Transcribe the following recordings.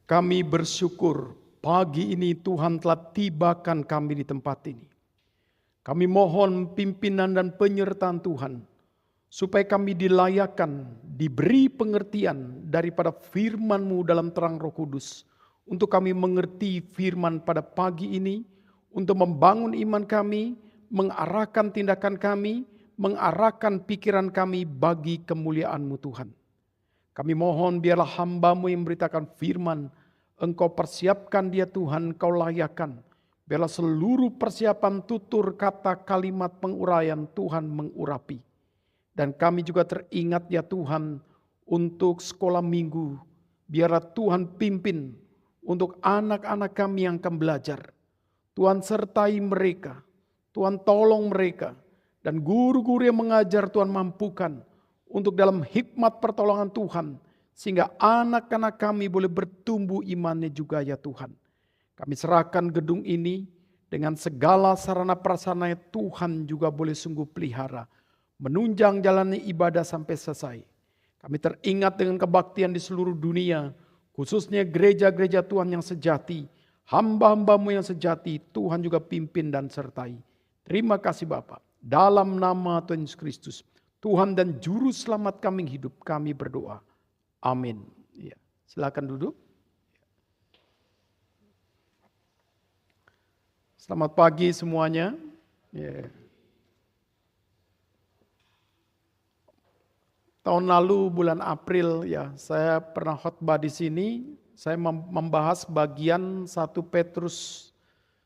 Kami bersyukur pagi ini Tuhan telah tibakan kami di tempat ini. Kami mohon pimpinan dan penyertaan Tuhan, supaya kami dilayakkan, diberi pengertian daripada firman-Mu dalam terang Roh Kudus. Untuk kami mengerti firman pada pagi ini, untuk membangun iman kami, mengarahkan tindakan kami, mengarahkan pikiran kami bagi kemuliaan-Mu Tuhan. Kami mohon biarlah hamba-Mu yang memberitakan firman, Engkau persiapkan dia Tuhan, Engkau layakkan. Biarlah seluruh persiapan tutur kata kalimat penguraian Tuhan mengurapi. Dan kami juga teringat ya Tuhan untuk sekolah minggu. Biarlah Tuhan pimpin untuk anak-anak kami yang akan belajar. Tuhan sertai mereka, Tuhan tolong mereka. Dan guru-guru yang mengajar Tuhan mampukan untuk dalam hikmat pertolongan Tuhan, sehingga anak-anak kami boleh bertumbuh imannya juga ya Tuhan. Kami serahkan gedung ini dengan segala sarana prasarana Tuhan juga boleh sungguh pelihara, menunjang jalannya ibadah sampai selesai. Kami teringat dengan kebaktian di seluruh dunia, khususnya gereja-gereja Tuhan yang sejati, hamba-hamba-Mu yang sejati, Tuhan juga pimpin dan sertai. Terima kasih Bapa. Dalam nama Tuhan Yesus Kristus, Tuhan dan Juru Selamat kami hidup, kami berdoa. Amin. Ya, silakan duduk. Selamat pagi semuanya. Ya. Tahun lalu bulan April ya, saya pernah khotbah di sini. Saya membahas bagian 1 Petrus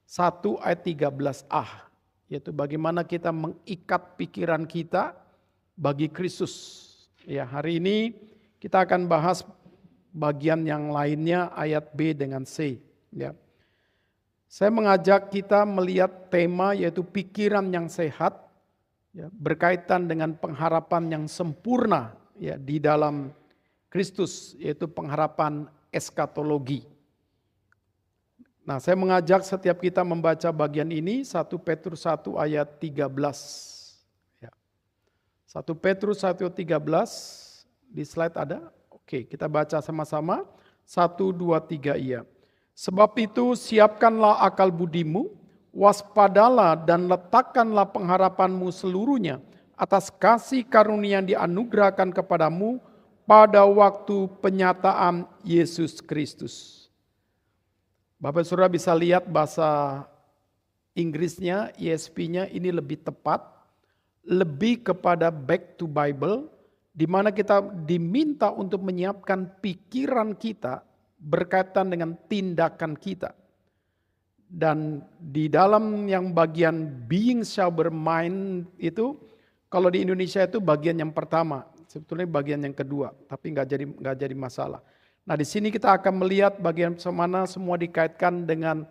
1 ayat 13a, yaitu bagaimana kita mengikat pikiran kita bagi Kristus. Ya, hari ini kita akan bahas bagian yang lainnya ayat B dengan C. Ya. Saya mengajak kita melihat tema yaitu pikiran yang sehat, ya, berkaitan dengan pengharapan yang sempurna ya, di dalam Kristus, yaitu pengharapan eskatologi. Nah, saya mengajak setiap kita membaca bagian ini 1 Petrus 1 ayat 13. Ya. 1 Petrus 1 ayat 13 di slide ada? Oke, kita baca sama-sama. 1, 2, 3 iya. Sebab itu siapkanlah akal budimu, waspadalah dan letakkanlah pengharapanmu seluruhnya atas kasih karunia yang dianugerahkan kepadamu pada waktu penyataan Yesus Kristus. Bapak Saudara bisa lihat bahasa Inggrisnya, ESV-nya ini lebih tepat, lebih kepada back to Bible, di mana kita diminta untuk menyiapkan pikiran kita berkaitan dengan tindakan kita. Dan di dalam yang bagian being sober mind itu, kalau di Indonesia itu bagian yang pertama, sebetulnya bagian yang kedua, tapi nggak jadi masalah. Nah, di sini kita akan melihat bagian mana semua dikaitkan dengan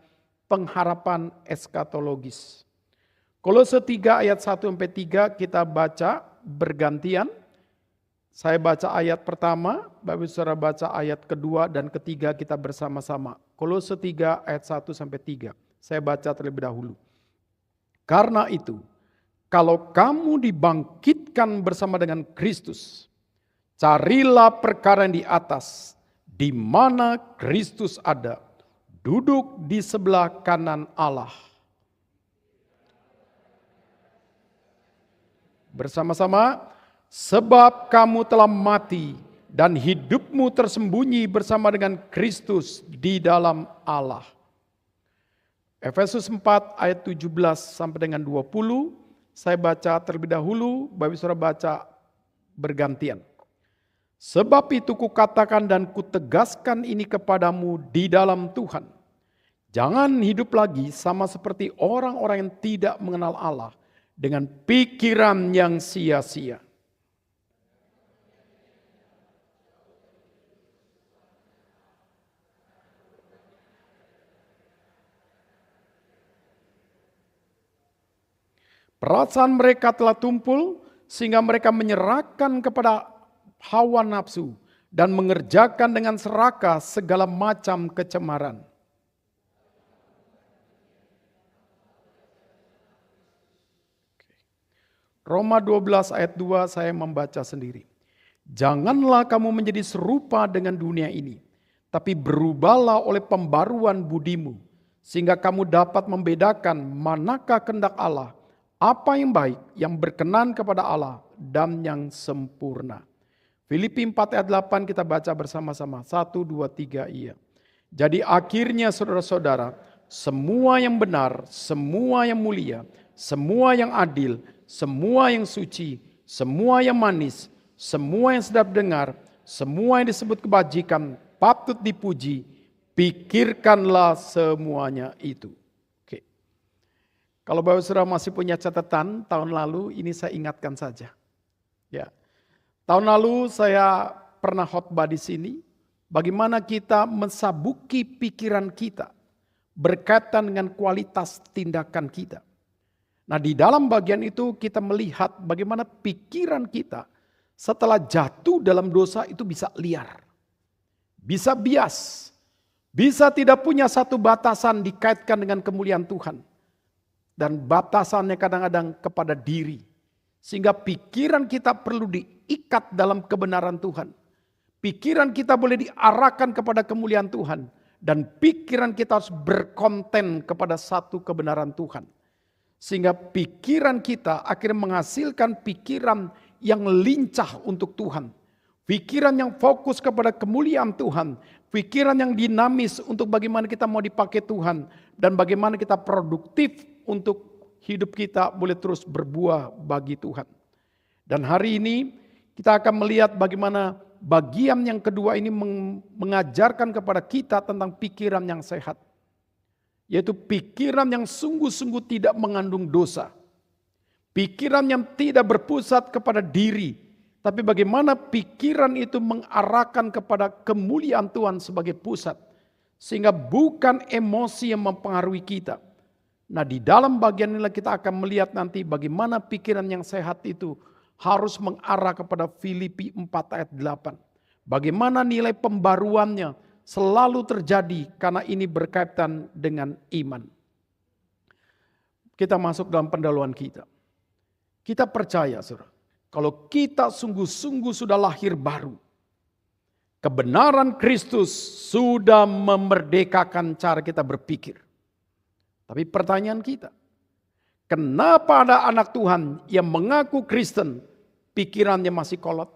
pengharapan eskatologis. Kolose 3 ayat 1 sampai 3 kita baca bergantian. Saya baca ayat pertama, Bapak Saudara baca ayat kedua dan ketiga kita bersama-sama. Kolose 3 ayat 1 sampai 3. Saya baca terlebih dahulu. Karena itu, kalau kamu dibangkitkan bersama dengan Kristus, carilah perkara yang di atas, di mana Kristus ada, duduk di sebelah kanan Allah. Bersama-sama, sebab kamu telah mati dan hidupmu tersembunyi bersama dengan Kristus di dalam Allah. Efesus 4 ayat 17 sampai dengan 20, saya baca terlebih dahulu, Bapak Saudara baca bergantian. Sebab itu kukatakan dan kutegaskan ini kepadamu di dalam Tuhan. Jangan hidup lagi sama seperti orang-orang yang tidak mengenal Allah dengan pikiran yang sia-sia. Perasaan mereka telah tumpul sehingga mereka menyerahkan kepada hawa nafsu dan mengerjakan dengan serakah segala macam kecemaran. Roma 12 ayat 2 saya membaca sendiri. Janganlah kamu menjadi serupa dengan dunia ini, tapi berubahlah oleh pembaruan budimu, sehingga kamu dapat membedakan manakah kehendak Allah, apa yang baik, yang berkenan kepada Allah, dan yang sempurna. Filipi 4 ayat 8 kita baca bersama-sama. 1, 2, 3, iya. Jadi akhirnya saudara-saudara, semua yang benar, semua yang mulia, semua yang adil, semua yang suci, semua yang manis, semua yang sedap dengar, semua yang disebut kebajikan, patut dipuji, pikirkanlah semuanya itu. Oke. Kalau Bapak Saudara masih punya catatan tahun lalu, ini saya ingatkan saja. Ya. Tahun lalu saya pernah khotbah di sini, bagaimana kita mensabuki pikiran kita berkaitan dengan kualitas tindakan kita. Nah, di dalam bagian itu kita melihat bagaimana pikiran kita setelah jatuh dalam dosa itu bisa liar, bisa bias, bisa tidak punya satu batasan dikaitkan dengan kemuliaan Tuhan. Dan batasannya kadang-kadang kepada diri. Sehingga pikiran kita perlu diikat dalam kebenaran Tuhan. Pikiran kita boleh diarahkan kepada kemuliaan Tuhan. Dan pikiran kita harus berkonten kepada satu kebenaran Tuhan. Sehingga pikiran kita akhirnya menghasilkan pikiran yang lincah untuk Tuhan. Pikiran yang fokus kepada kemuliaan Tuhan. Pikiran yang dinamis untuk bagaimana kita mau dipakai Tuhan. Dan bagaimana kita produktif untuk hidup kita boleh terus berbuah bagi Tuhan. Dan hari ini kita akan melihat bagaimana bagian yang kedua ini mengajarkan kepada kita tentang pikiran yang sehat. Yaitu pikiran yang sungguh-sungguh tidak mengandung dosa. Pikiran yang tidak berpusat kepada diri. Tapi bagaimana pikiran itu mengarahkan kepada kemuliaan Tuhan sebagai pusat. Sehingga bukan emosi yang mempengaruhi kita. Nah, di dalam bagian inilah kita akan melihat nanti bagaimana pikiran yang sehat itu harus mengarah kepada Filipi 4 ayat 8. Bagaimana nilai pembaruannya selalu terjadi karena ini berkaitan dengan iman. Kita masuk dalam pendahuluan kita. Kita percaya, saudara, kalau kita sungguh-sungguh sudah lahir baru, kebenaran Kristus sudah memerdekakan cara kita berpikir. Tapi pertanyaan kita, kenapa ada anak Tuhan yang mengaku Kristen, pikirannya masih kolot?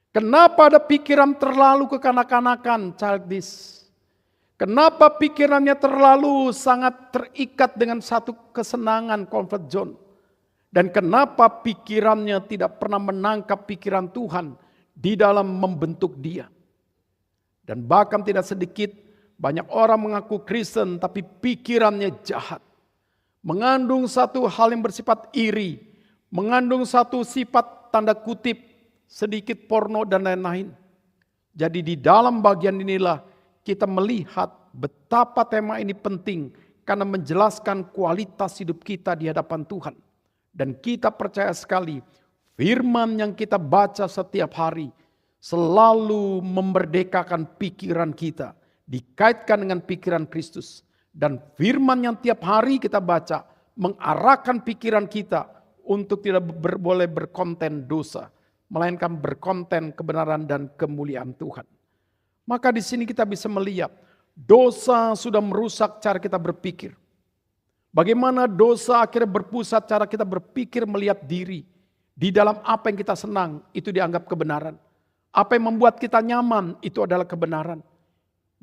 Kenapa ada pikiran terlalu kekanak-kanakan, childish? Kenapa pikirannya terlalu sangat terikat dengan satu kesenangan, comfort zone? Dan kenapa pikirannya tidak pernah menangkap pikiran Tuhan di dalam membentuk dia? Dan bahkan tidak sedikit banyak orang mengaku Kristen tapi pikirannya jahat. Mengandung satu hal yang bersifat iri. Mengandung satu sifat tanda kutip sedikit porno dan lain-lain. Jadi di dalam bagian inilah kita melihat betapa tema ini penting. Karena menjelaskan kualitas hidup kita di hadapan Tuhan. Dan kita percaya sekali firman yang kita baca setiap hari selalu memerdekakan pikiran kita. Dikaitkan dengan pikiran Kristus. Dan firman yang tiap hari kita baca mengarahkan pikiran kita untuk tidak boleh berkonten dosa. Melainkan berkonten kebenaran dan kemuliaan Tuhan. Maka di sini kita bisa melihat dosa sudah merusak cara kita berpikir. Bagaimana dosa akhirnya berpusat cara kita berpikir melihat diri. Di dalam apa yang kita senang itu dianggap kebenaran. Apa yang membuat kita nyaman itu adalah kebenaran.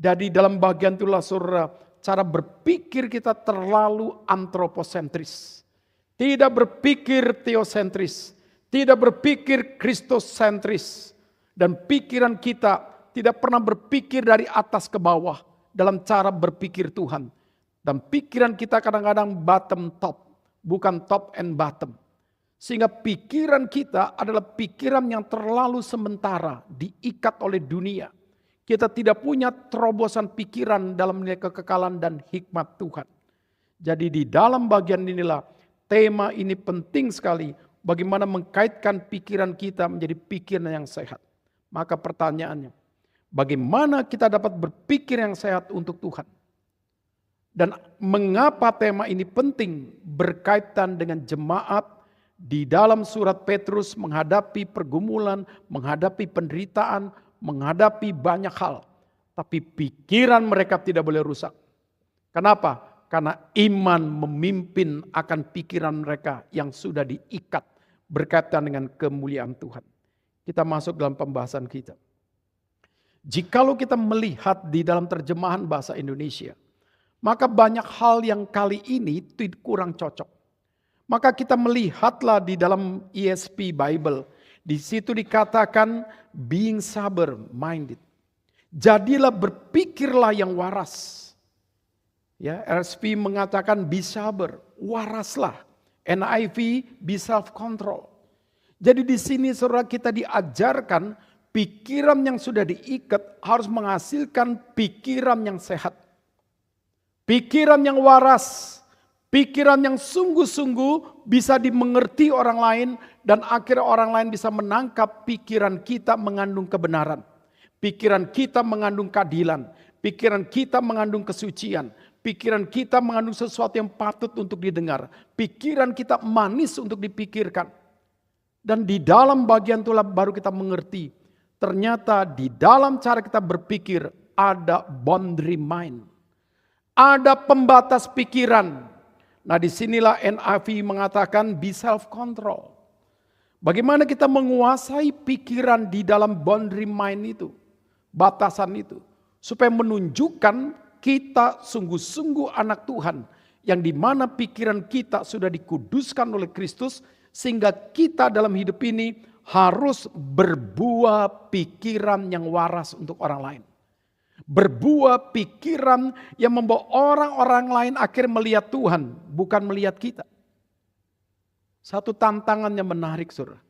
Jadi dalam bagian itulah saudara, cara berpikir kita terlalu antroposentris. Tidak berpikir teosentris. Tidak berpikir kristosentris. Dan pikiran kita tidak pernah berpikir dari atas ke bawah dalam cara berpikir Tuhan. Dan pikiran kita kadang-kadang bottom top, bukan top and bottom. Sehingga pikiran kita adalah pikiran yang terlalu sementara, diikat oleh dunia. Kita tidak punya terobosan pikiran dalam nilai kekekalan dan hikmat Tuhan. Jadi di dalam bagian inilah tema ini penting sekali. Bagaimana mengkaitkan pikiran kita menjadi pikiran yang sehat. Maka pertanyaannya, bagaimana kita dapat berpikir yang sehat untuk Tuhan? Dan mengapa tema ini penting berkaitan dengan jemaat di dalam surat Petrus menghadapi pergumulan, menghadapi penderitaan, menghadapi banyak hal. Tapi pikiran mereka tidak boleh rusak. Kenapa? Karena iman memimpin akan pikiran mereka yang sudah diikat berkaitan dengan kemuliaan Tuhan. Kita masuk dalam pembahasan kita. Jikalau kita melihat di dalam terjemahan bahasa Indonesia, maka banyak hal yang kali ini kurang cocok. Maka kita melihatlah di dalam ESV Bible, di situ dikatakan being sober minded. Jadilah berpikirlah yang waras. Ya, RSV mengatakan be sober, waraslah. NIV be self control. Jadi di sini saudara kita diajarkan pikiran yang sudah diikat harus menghasilkan pikiran yang sehat. Pikiran yang waras, pikiran yang sungguh-sungguh bisa dimengerti orang lain dan akhirnya orang lain bisa menangkap pikiran kita mengandung kebenaran. Pikiran kita mengandung keadilan, pikiran kita mengandung kesucian, pikiran kita mengandung sesuatu yang patut untuk didengar, pikiran kita manis untuk dipikirkan. Dan di dalam bagian itulah baru kita mengerti, ternyata di dalam cara kita berpikir ada boundary mind, ada pembatas pikiran. Nah disinilah NIV mengatakan be self control. Bagaimana kita menguasai pikiran di dalam boundary mind itu? Batasan itu, supaya menunjukkan kita sungguh-sungguh anak Tuhan, yang dimana pikiran kita sudah dikuduskan oleh Kristus, sehingga kita dalam hidup ini harus berbuah pikiran yang waras untuk orang lain. Berbuah pikiran yang membawa orang-orang lain akhirnya melihat Tuhan, bukan melihat kita. Satu tantangan yang menarik saudara,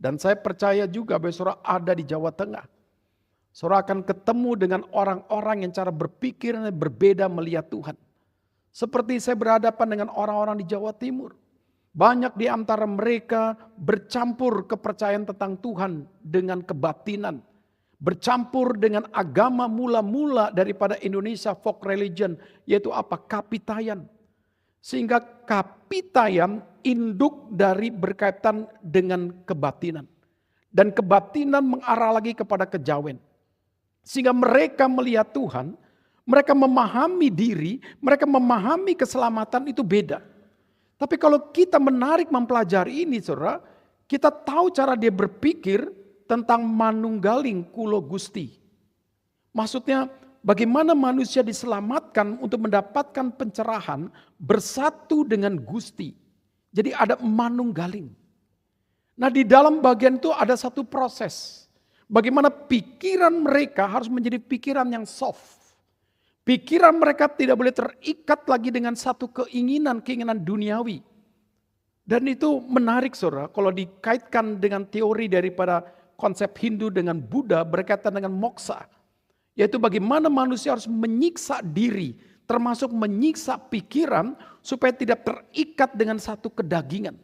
dan saya percaya juga bahwa saudara ada di Jawa Tengah. Saudara akan ketemu dengan orang-orang yang cara berpikirnya berbeda melihat Tuhan. Seperti saya berhadapan dengan orang-orang di Jawa Timur. Banyak di antara mereka bercampur kepercayaan tentang Tuhan dengan kebatinan. Bercampur dengan agama mula-mula daripada Indonesia folk religion, yaitu apa? Kapitayan. Sehingga kapitayan induk dari berkaitan dengan kebatinan. Dan kebatinan mengarah lagi kepada kejawen. Sehingga mereka melihat Tuhan, mereka memahami diri, mereka memahami keselamatan itu beda. Tapi kalau kita menarik mempelajari ini saudara, kita tahu cara dia berpikir tentang manunggaling kulo Gusti. Maksudnya bagaimana manusia diselamatkan untuk mendapatkan pencerahan bersatu dengan Gusti. Jadi ada manunggaling. Nah di dalam bagian itu ada satu proses. Bagaimana pikiran mereka harus menjadi pikiran yang soft. Pikiran mereka tidak boleh terikat lagi dengan satu keinginan duniawi. Dan itu menarik saudara, kalau dikaitkan dengan teori daripada konsep Hindu dengan Buddha berkaitan dengan moksa. Yaitu bagaimana manusia harus menyiksa diri, termasuk menyiksa pikiran supaya tidak terikat dengan satu kedagingan.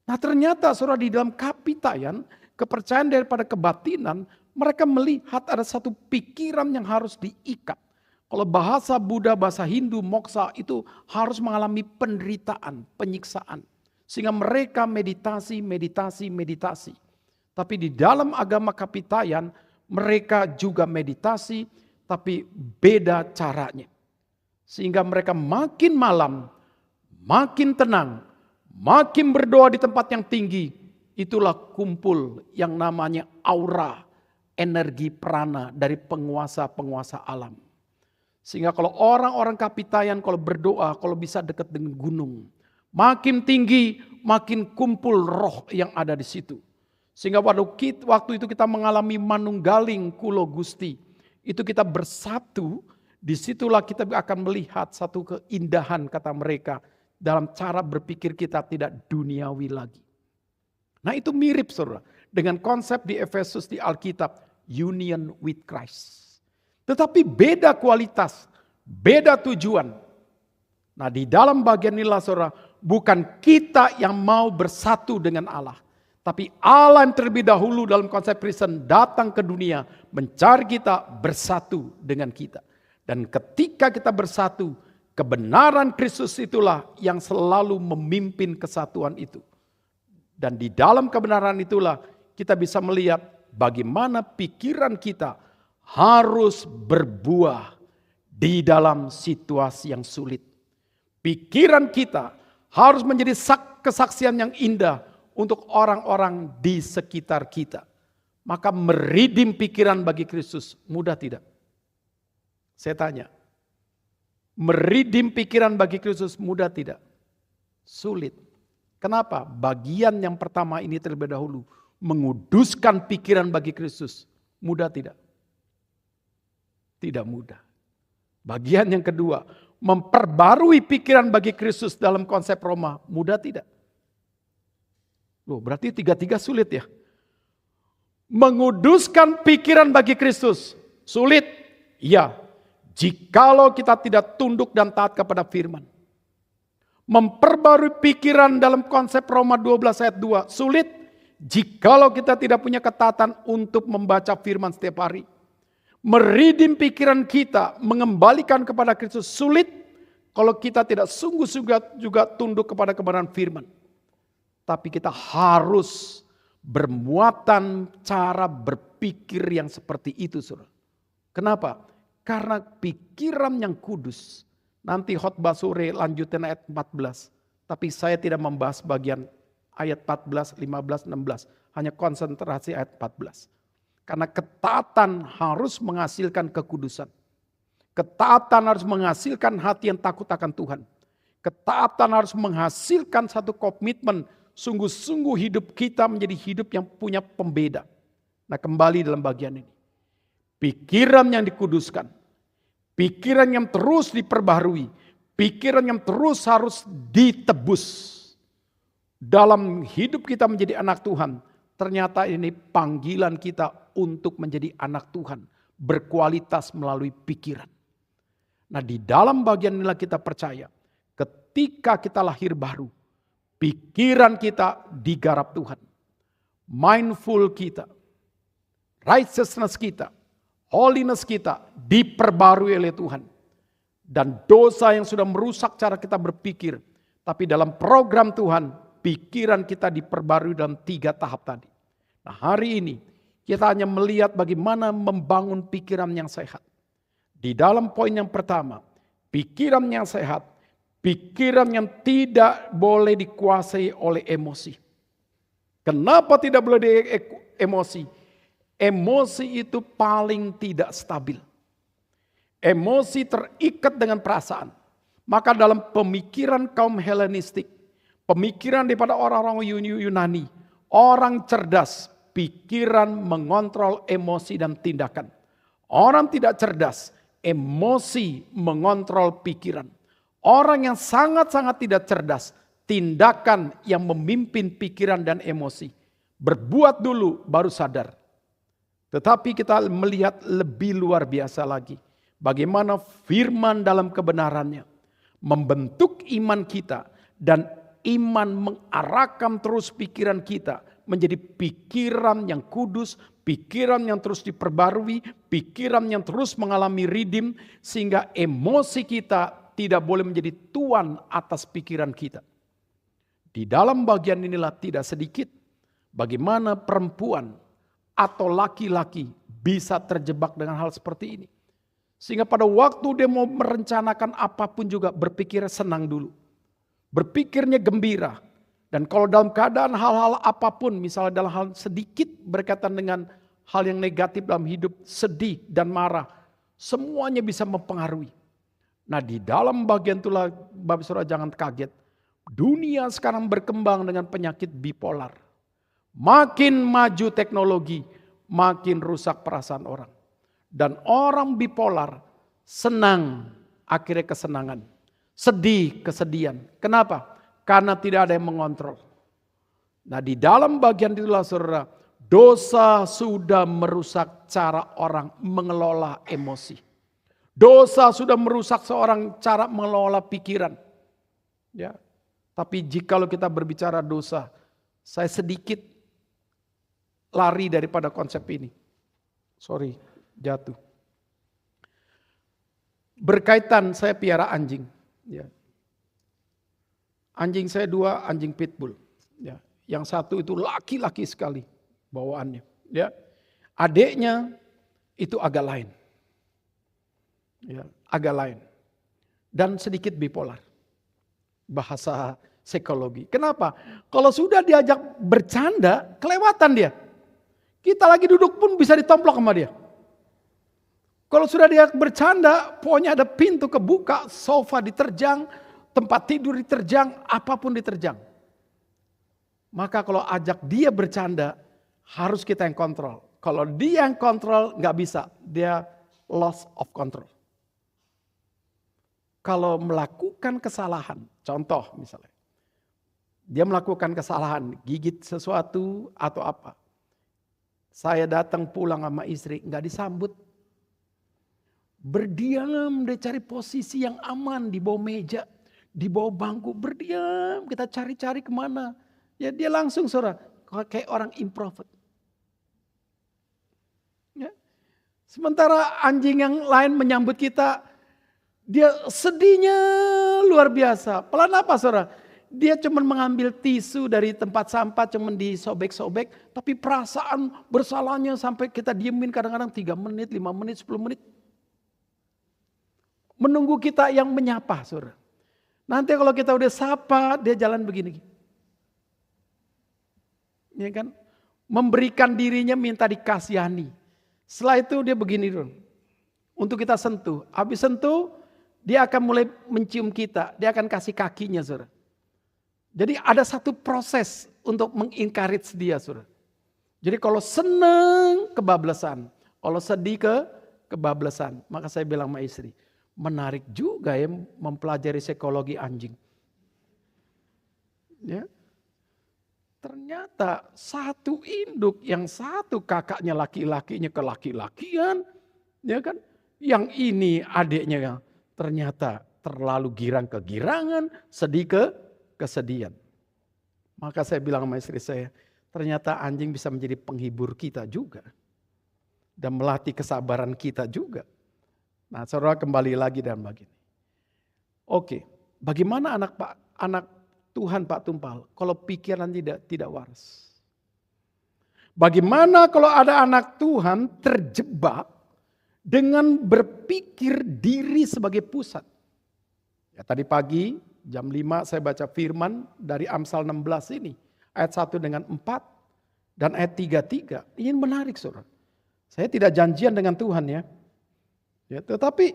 Nah ternyata saudara di dalam kapitayan, kepercayaan daripada kebatinan, mereka melihat ada satu pikiran yang harus diikat. Kalau bahasa Buddha, bahasa Hindu, moksa itu harus mengalami penderitaan, penyiksaan. Sehingga mereka meditasi. Tapi di dalam agama kapitayan, mereka juga meditasi, tapi beda caranya. Sehingga mereka makin malam, makin tenang, makin berdoa di tempat yang tinggi, itulah kumpul yang namanya aura, energi prana dari penguasa-penguasa alam. Sehingga kalau orang-orang kapitayan kalau berdoa, kalau bisa dekat dengan gunung. Makin tinggi, makin kumpul roh yang ada di situ. Sehingga waktu itu kita mengalami manunggaling kulo Gusti. Itu kita bersatu, disitulah kita akan melihat satu keindahan kata mereka. Dalam cara berpikir kita tidak duniawi lagi. Nah itu mirip saudara dengan konsep di Efesus di Alkitab, union with Christ. Tetapi beda kualitas, beda tujuan. Nah di dalam bagian inilah saudara, bukan kita yang mau bersatu dengan Allah. Tapi Allah yang terlebih dahulu dalam konsep Kristen datang ke dunia mencari kita bersatu dengan kita. Dan ketika kita bersatu, kebenaran Kristus itulah yang selalu memimpin kesatuan itu. Dan di dalam kebenaran itulah kita bisa melihat bagaimana pikiran kita harus berbuah di dalam situasi yang sulit. Pikiran kita harus menjadi kesaksian yang indah untuk orang-orang di sekitar kita. Maka meridim pikiran bagi Kristus mudah tidak? Saya tanya. Meridim pikiran bagi Kristus mudah tidak? Sulit. Kenapa? Bagian yang pertama ini terlebih dahulu. Menguduskan pikiran bagi Kristus. Mudah tidak? Tidak mudah. Bagian yang kedua. Memperbarui pikiran bagi Kristus dalam konsep Roma. Mudah tidak? Loh, berarti tiga-tiga sulit ya? Menguduskan pikiran bagi Kristus. Sulit? Iya. Jikalau kita tidak tunduk dan taat kepada firman. Memperbarui pikiran dalam konsep Roma 12 ayat 2. Sulit? Jikalau kita tidak punya ketaatan untuk membaca firman setiap hari. Meridim pikiran kita, mengembalikan kepada Kristus. Sulit kalau kita tidak sungguh-sungguh juga tunduk kepada kebenaran firman. Tapi kita harus bermuatan cara berpikir yang seperti itu, saudara. Kenapa? Karena pikiran yang kudus. Nanti khotbah sore lanjutin ayat 14. Tapi saya tidak membahas bagian ayat 14, 15, 16. Hanya konsentrasi ayat 14. Karena ketaatan harus menghasilkan kekudusan. Ketaatan harus menghasilkan hati yang takut akan Tuhan. Ketaatan harus menghasilkan satu komitmen. Sungguh-sungguh hidup kita menjadi hidup yang punya pembeda. Nah, kembali dalam bagian ini. Pikiran yang dikuduskan. Pikiran yang terus diperbaharui. Pikiran yang terus harus ditebus. Dalam hidup kita menjadi anak Tuhan. Ternyata ini panggilan kita untuk menjadi anak Tuhan. Berkualitas melalui pikiran. Nah, di dalam bagian inilah kita percaya. Ketika kita lahir baru. Pikiran kita digarap Tuhan. Mindful kita. Righteousness kita. Holiness kita diperbarui oleh Tuhan. Dan dosa yang sudah merusak cara kita berpikir. Tapi dalam program Tuhan, pikiran kita diperbarui dalam 3 tahap tadi. Nah, hari ini kita hanya melihat bagaimana membangun pikiran yang sehat. Di dalam poin yang pertama, pikiran yang sehat. Pikiran yang tidak boleh dikuasai oleh emosi. Kenapa tidak boleh emosi? Emosi itu paling tidak stabil. Emosi terikat dengan perasaan. Maka dalam pemikiran kaum Helenistik, pemikiran daripada orang-orang Yunani, orang cerdas, pikiran mengontrol emosi dan tindakan. Orang tidak cerdas, emosi mengontrol pikiran. Orang yang sangat-sangat tidak cerdas, tindakan yang memimpin pikiran dan emosi. Berbuat dulu baru sadar. Tetapi kita melihat lebih luar biasa lagi. Bagaimana firman dalam kebenarannya membentuk iman kita. Dan iman mengarahkan terus pikiran kita menjadi pikiran yang kudus, pikiran yang terus diperbarui, pikiran yang terus mengalami redeem. Sehingga emosi kita tidak boleh menjadi tuan atas pikiran kita. Di dalam bagian inilah tidak sedikit bagaimana perempuan atau laki-laki bisa terjebak dengan hal seperti ini. Sehingga pada waktu dia mau merencanakan apapun juga berpikir senang dulu. Berpikirnya gembira. Dan kalau dalam keadaan hal-hal apapun, misalnya dalam hal sedikit berkaitan dengan hal yang negatif dalam hidup, sedih dan marah, semuanya bisa mempengaruhi. Nah, di dalam bagian itulah Bapak Saudara jangan kaget. Dunia sekarang berkembang dengan penyakit bipolar. Makin maju teknologi, makin rusak perasaan orang. Dan orang bipolar senang akhirnya kesenangan. Sedih kesedihan. Kenapa? Karena tidak ada yang mengontrol. Nah, di dalam bagian itulah saudara, dosa sudah merusak cara orang mengelola emosi. Dosa sudah merusak seorang cara mengelola pikiran. Ya. Tapi jikalau kita berbicara dosa, saya sedikit lari daripada konsep ini. Sorry, jatuh. Berkaitan saya piara anjing. Ya. Anjing saya 2 anjing pitbull. Ya. Yang satu itu laki-laki sekali bawaannya. Ya. Adiknya itu agak lain. Ya, agak lain. Dan sedikit bipolar. Bahasa psikologi. Kenapa? Kalau sudah diajak bercanda, kelewatan dia. Kita lagi duduk pun bisa ditomplok sama dia. Kalau sudah dia bercanda, pokoknya ada pintu kebuka, sofa diterjang, tempat tidur diterjang, apapun diterjang. Maka kalau ajak dia bercanda, harus kita yang kontrol. Kalau dia yang kontrol, nggak bisa. Dia loss of control. Kalau melakukan kesalahan, contoh misalnya. Dia melakukan kesalahan, gigit sesuatu atau apa. Saya datang pulang sama istri, nggak disambut. Berdiam, dia cari posisi yang aman di bawah meja, di bawah bangku, berdiam, kita cari-cari kemana. Ya dia langsung saudara, kayak orang introvert. Ya. Sementara anjing yang lain menyambut kita, dia sedihnya luar biasa. Pelan apa saudara? Dia cuma mengambil tisu dari tempat sampah, cuma disobek-sobek, tapi perasaan bersalahnya sampai kita diemin kadang-kadang 3 menit, 5 menit, 10 menit. Menunggu kita yang menyapa, saudara. Nanti kalau kita udah sapa, dia jalan begini. Ya kan? Memberikan dirinya minta dikasihani. Setelah itu dia begini dulu. Untuk kita sentuh. Habis sentuh, dia akan mulai mencium kita. Dia akan kasih kakinya, saudara. Jadi ada satu proses untuk mengencourage dia, saudara. Jadi kalau senang, kebablasan. Kalau sedih, kebablasan. Maka saya bilang sama istri, menarik juga ya mempelajari psikologi anjing. Ya. Ternyata satu induk, yang satu kakaknya laki-lakinya ke laki-lakian, ya kan? Yang ini adiknya ternyata terlalu girang kegirangan, sedih kesedihan. Maka saya bilang sama istri saya, ternyata anjing bisa menjadi penghibur kita juga. Dan melatih kesabaran kita juga. Nah, saudara kembali lagi dalam begini. Oke, bagaimana anak Tuhan Pak Tumpal kalau pikiran tidak waras? Bagaimana kalau ada anak Tuhan terjebak dengan berpikir diri sebagai pusat? Ya, tadi pagi jam 5 saya baca firman dari Amsal 16 ini. Ayat 1 dengan 4 dan ayat 3. Ini menarik saudara. Saya tidak janjian dengan Tuhan ya. Ya, tetapi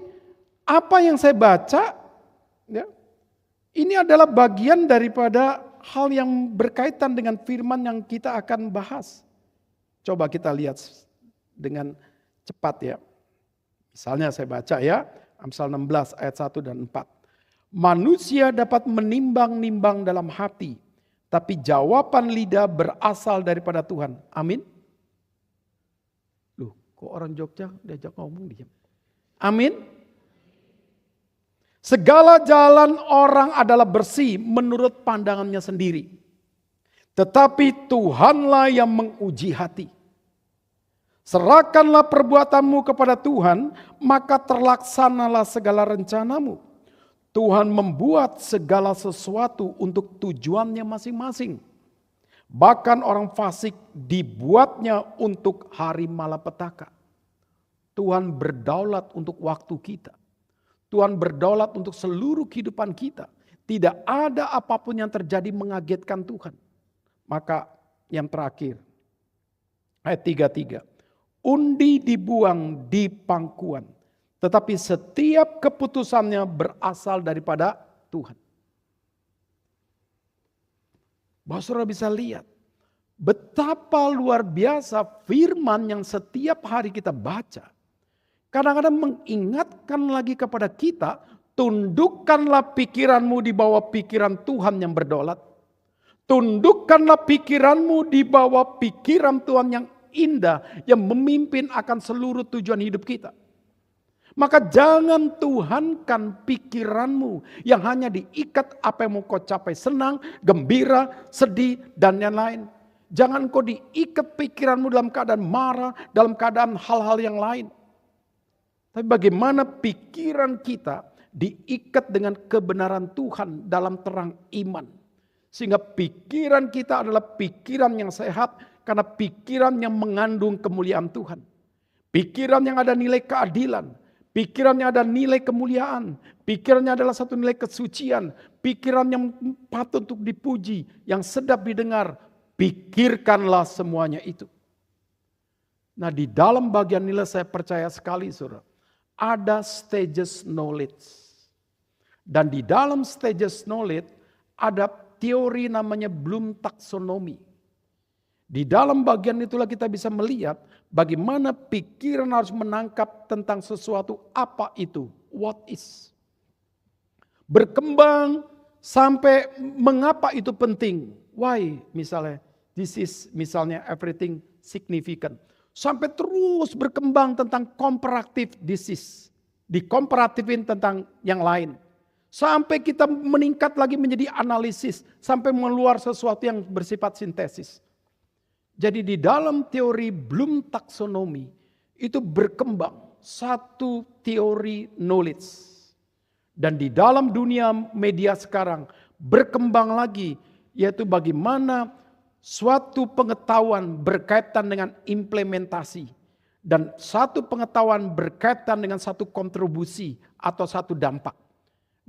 apa yang saya baca, ya, ini adalah bagian daripada hal yang berkaitan dengan firman yang kita akan bahas. Coba kita lihat dengan cepat ya. Misalnya saya baca ya, Amsal 16 ayat 1 dan 4. Manusia dapat menimbang-nimbang dalam hati, tapi jawaban lidah berasal daripada Tuhan. Amin. Loh, kok orang Jogja diajak ngomong diam? Amin. Segala jalan orang adalah bersih menurut pandangannya sendiri. Tetapi Tuhanlah yang menguji hati. Serahkanlah perbuatanmu kepada Tuhan, maka terlaksanalah segala rencanamu. Tuhan membuat segala sesuatu untuk tujuannya masing-masing. Bahkan orang fasik dibuatnya untuk hari malapetaka. Tuhan berdaulat untuk waktu kita. Tuhan berdaulat untuk seluruh kehidupan kita. Tidak ada apapun yang terjadi mengagetkan Tuhan. Maka yang terakhir, ayat 3. Undi dibuang di pangkuan, tetapi setiap keputusannya berasal daripada Tuhan. Bahwa saudara bisa lihat betapa luar biasa firman yang setiap hari kita baca. Kadang-kadang mengingatkan lagi kepada kita, tundukkanlah pikiranmu di bawah pikiran Tuhan yang berdaulat. Tundukkanlah pikiranmu di bawah pikiran Tuhan yang indah, yang memimpin akan seluruh tujuan hidup kita. Maka jangan tuhankan pikiranmu yang hanya diikat apa yang mau kau capai, senang, gembira, sedih, dan yang lain. Jangan kau diikat pikiranmu dalam keadaan marah, dalam keadaan hal-hal yang lain. Tapi bagaimana pikiran kita diikat dengan kebenaran Tuhan dalam terang iman. Sehingga pikiran kita adalah pikiran yang sehat karena pikiran yang mengandung kemuliaan Tuhan. Pikiran yang ada nilai keadilan, pikiran yang ada nilai kemuliaan, pikirannya adalah satu nilai kesucian, pikiran yang patut untuk dipuji, yang sedap didengar. Pikirkanlah semuanya itu. Nah, di dalam bagian nilai saya percaya sekali, saudara, ada stages knowledge. Dan di dalam stages knowledge ada teori namanya Bloom taxonomy. Di dalam bagian itulah kita bisa melihat bagaimana pikiran harus menangkap tentang sesuatu apa itu, what is. Berkembang sampai mengapa itu penting, why misalnya, this is misalnya everything significant. Sampai terus berkembang tentang comparative disease, dikomparatifin tentang yang lain. Sampai kita meningkat lagi menjadi analisis, sampai mengeluar sesuatu yang bersifat sintesis. Jadi di dalam teori Bloom taxonomy itu berkembang satu teori knowledge. Dan di dalam dunia media sekarang berkembang lagi, yaitu bagaimana suatu pengetahuan berkaitan dengan implementasi. Dan satu pengetahuan berkaitan dengan satu kontribusi atau satu dampak.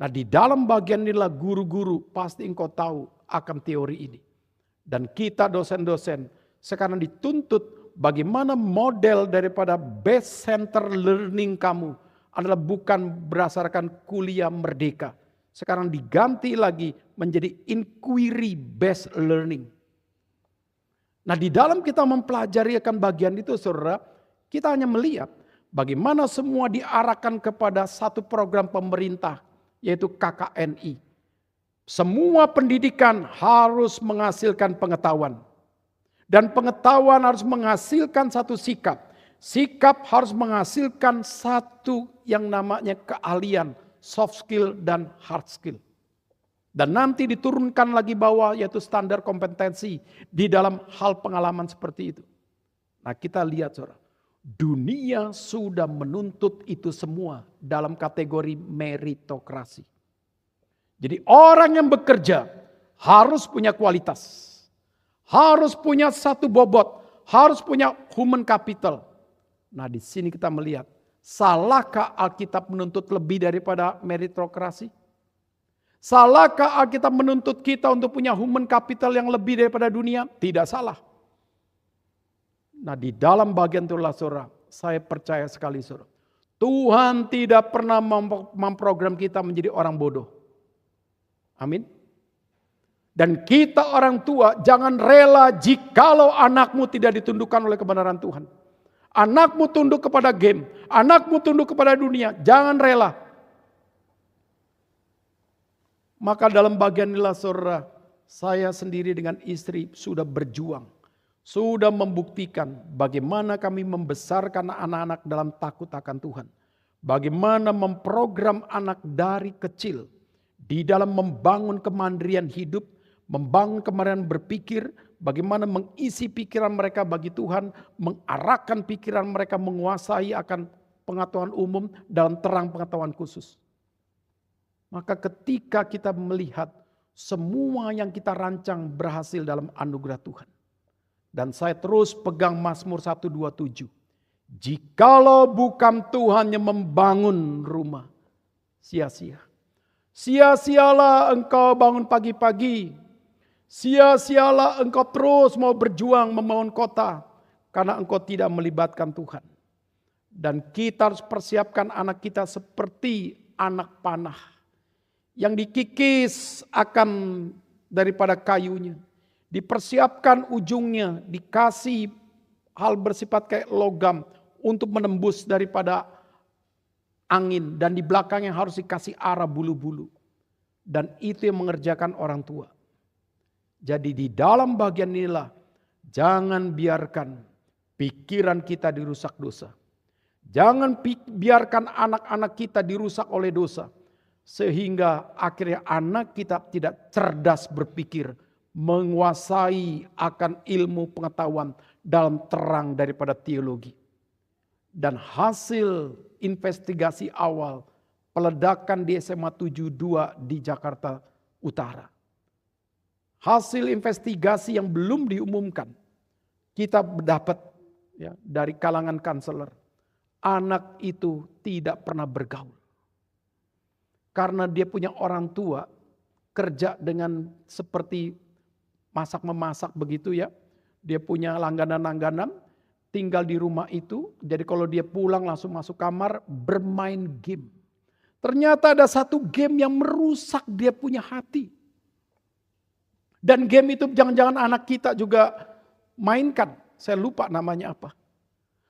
Nah, di dalam bagian inilah guru-guru pasti engkau tahu akan teori ini. Dan kita dosen-dosen sekarang dituntut bagaimana model daripada base center learning kamu adalah bukan berdasarkan kuliah merdeka. Sekarang diganti lagi menjadi inquiry based learning. Nah, di dalam kita mempelajari akan bagian itu, saudara, kita hanya melihat bagaimana semua diarahkan kepada satu program pemerintah, yaitu KKNI. Semua pendidikan harus menghasilkan pengetahuan. Dan pengetahuan harus menghasilkan satu sikap. Sikap harus menghasilkan satu yang namanya keahlian, soft skill dan hard skill. Dan nanti diturunkan lagi bawah yaitu standar kompetensi di dalam hal pengalaman seperti itu. Nah, kita lihat, saudara, dunia sudah menuntut itu semua dalam kategori meritokrasi. Jadi orang yang bekerja harus punya kualitas. Harus punya satu bobot, harus punya human capital. Nah, di sini kita melihat, salahkah Alkitab menuntut lebih daripada meritokrasi? Salahkah Alkitab menuntut kita untuk punya human capital yang lebih daripada dunia? Tidak salah. Nah, di dalam bagian itulah, saudara, saya percaya sekali, saudara, Tuhan tidak pernah memprogram kita menjadi orang bodoh. Amin. Dan kita orang tua jangan rela jikalau anakmu tidak ditundukkan oleh kebenaran Tuhan. Anakmu tunduk kepada game, anakmu tunduk kepada dunia, jangan rela. Maka dalam bagian inilah, saudara, saya sendiri dengan istri sudah berjuang. Sudah membuktikan bagaimana kami membesarkan anak-anak dalam takut akan Tuhan. Bagaimana memprogram anak dari kecil di dalam membangun kemandirian hidup, membangun kemandirian berpikir, bagaimana mengisi pikiran mereka bagi Tuhan, mengarahkan pikiran mereka menguasai akan pengetahuan umum dalam terang pengetahuan khusus. Maka ketika kita melihat semua yang kita rancang berhasil dalam anugerah Tuhan. Dan saya terus pegang Mazmur 127. Jikalau bukan Tuhan yang membangun rumah, sia-sia. Sia-sialah engkau bangun pagi-pagi. Sia-sialah engkau terus mau berjuang membangun kota. Karena engkau tidak melibatkan Tuhan. Dan kita harus persiapkan anak kita seperti anak panah. Yang dikikis akan daripada kayunya. Dipersiapkan ujungnya. Dikasih hal bersifat kayak logam. Untuk menembus daripada angin. Dan di belakangnya harus dikasih arah bulu-bulu. Dan itu yang mengerjakan orang tua. Jadi di dalam bagian inilah, jangan biarkan pikiran kita dirusak dosa. Jangan biarkan anak-anak kita dirusak oleh dosa. Sehingga akhirnya anak kita tidak cerdas berpikir, menguasai akan ilmu pengetahuan dalam terang daripada teologi. Dan hasil investigasi awal peledakan di SMA 72 di Jakarta Utara. Hasil investigasi yang belum diumumkan, kita dapat ya, dari kalangan kanseler anak itu tidak pernah bergaul. Karena dia punya orang tua kerja dengan seperti masak-memasak begitu ya. Dia punya langganan-langganan, tinggal di rumah itu. Jadi kalau dia pulang langsung masuk kamar bermain game. Ternyata ada satu game yang merusak dia punya hati. Dan game itu jangan-jangan anak kita juga mainkan. Saya lupa namanya apa.